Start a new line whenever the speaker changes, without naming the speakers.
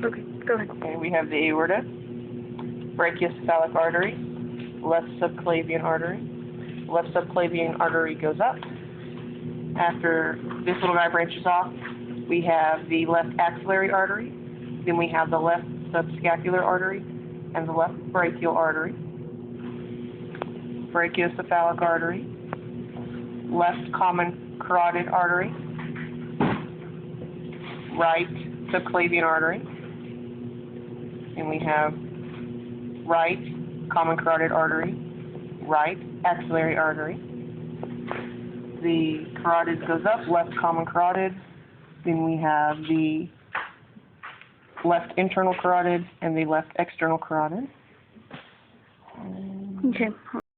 Okay, go ahead.
Okay, we have the aorta, brachiocephalic artery, left subclavian artery. Left subclavian artery goes up. After this little guy branches off, we have the left axillary artery. Then we have the left subscapular artery and the left brachial artery. Brachiocephalic artery, left common carotid artery, right subclavian artery, and we have right common carotid artery, right axillary artery. The carotid goes up, left common carotid, then we have the left internal carotid and the left external carotid.
Okay.